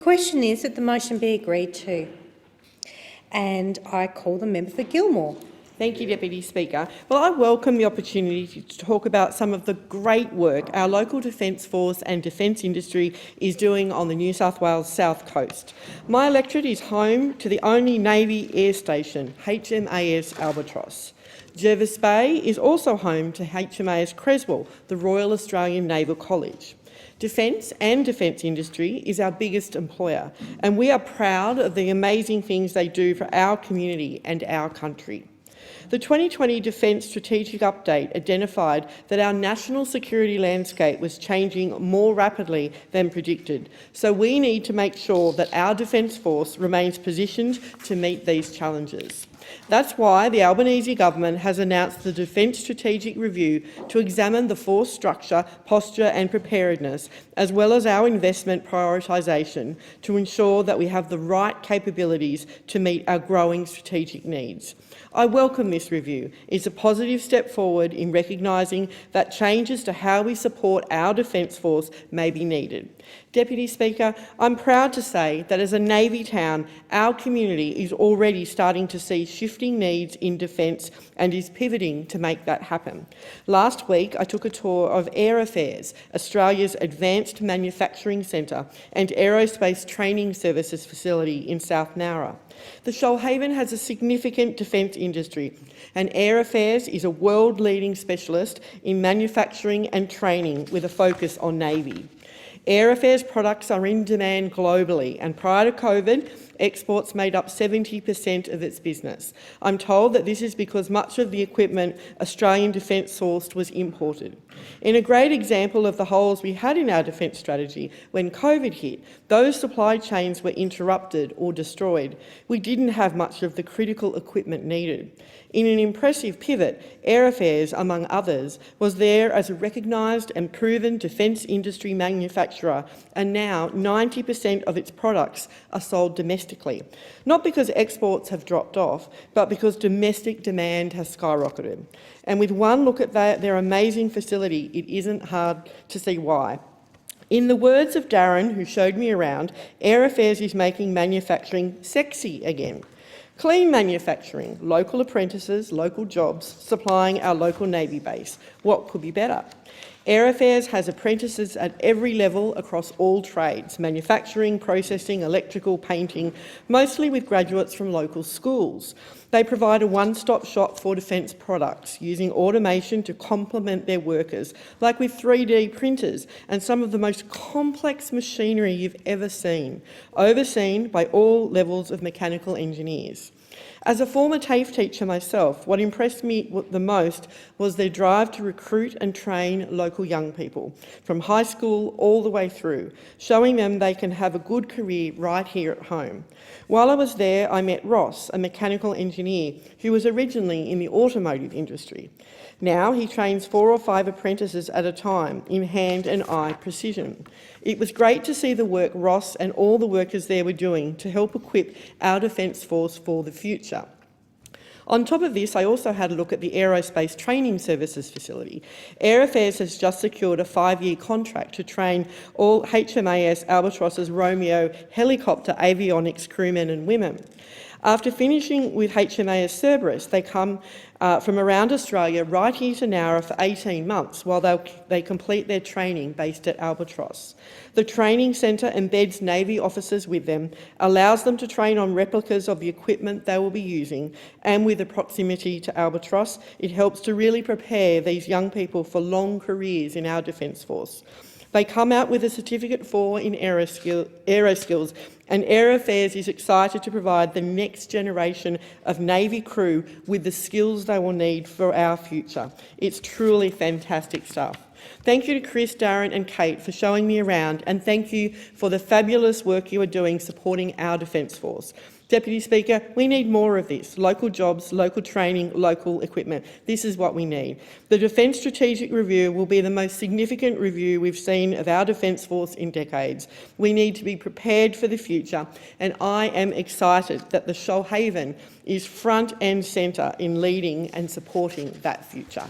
Question is that the motion be agreed to. And I call the member for Gilmore. Thank you, Deputy Speaker. Well, I welcome the opportunity to talk about some of the great work our local Defence Force and defence industry is doing on the New South Wales South Coast. My electorate is home to the only Navy air station, HMAS Albatross. Jervis Bay is also home to HMAS Creswell, the Royal Australian Naval College. Defence and defence industry is our biggest employer, and we are proud of the amazing things they do for our community and our country. The 2020 Defence Strategic Update identified that our national security landscape was changing more rapidly than predicted, so we need to make sure that our Defence Force remains positioned to meet these challenges. That's why the Albanese government has announced the Defence Strategic Review to examine the force structure, posture and preparedness, as well as our investment prioritisation to ensure that we have the right capabilities to meet our growing strategic needs. I welcome this review. It's a positive step forward in recognising that changes to how we support our Defence Force may be needed. Deputy Speaker, I'm proud to say that as a Navy town, our community is already starting to see shifting needs in defence and is pivoting to make that happen. Last week, I took a tour of Air Affairs, Australia's advanced manufacturing centre and aerospace training services facility in South Nowra. The Shoalhaven has a significant defence industry, and Air Affairs is a world-leading specialist in manufacturing and training with a focus on Navy. Air Affairs products are in demand globally, and prior to COVID, exports made up 70% of its business. I'm told that this is because much of the equipment Australian Defence sourced was imported. In a great example of the holes we had in our defence strategy, when COVID hit, those supply chains were interrupted or destroyed. We didn't have much of the critical equipment needed. In an impressive pivot, Air Affairs, among others, was there as a recognised and proven defence industry manufacturer, and now 90% of its products are sold domestically. Not because exports have dropped off, but because domestic demand has skyrocketed. And with one look at their amazing facility, it isn't hard to see why. In the words of Darren, who showed me around, Air Affairs is making manufacturing sexy again. Clean manufacturing, local apprentices, local jobs, supplying our local Navy base. What could be better? Air Affairs has apprentices at every level across all trades, manufacturing, processing, electrical, painting, mostly with graduates from local schools. They provide a one-stop shop for defence products, using automation to complement their workers, like with 3D printers and some of the most complex machinery you've ever seen, overseen by all levels of mechanical engineers. As a former TAFE teacher myself, what impressed me the most was their drive to recruit and train local young people, from high school all the way through, showing them they can have a good career right here at home. While I was there, I met Ross, a mechanical engineer who was originally in the automotive industry. Now he trains 4 or 5 apprentices at a time in hand and eye precision. It was great to see the work Ross and all the workers there were doing to help equip our Defence Force for the future. On top of this, I also had a look at the Aerospace Training Services facility. Air Affairs has just secured a 5-year contract to train all HMAS Albatross's Romeo helicopter avionics crewmen and women. After finishing with HMAS Cerberus, they come from around Australia right here to Nowra for 18 months while they complete their training based at Albatross. The training centre embeds Navy officers with them, allows them to train on replicas of the equipment they will be using, and with the proximity to Albatross, it helps to really prepare these young people for long careers in our Defence Force. They come out with a Certificate 4 in Aeroskills, and Air Affairs is excited to provide the next generation of Navy crew with the skills they will need for our future. It's truly fantastic stuff. Thank you to Chris, Darren and Kate for showing me around, and thank you for the fabulous work you are doing supporting our Defence Force. Deputy Speaker, we need more of this. Local jobs, local training, local equipment. This is what we need. The Defence Strategic Review will be the most significant review we've seen of our Defence Force in decades. We need to be prepared for the future, and I am excited that the Shoalhaven is front and centre in leading and supporting that future.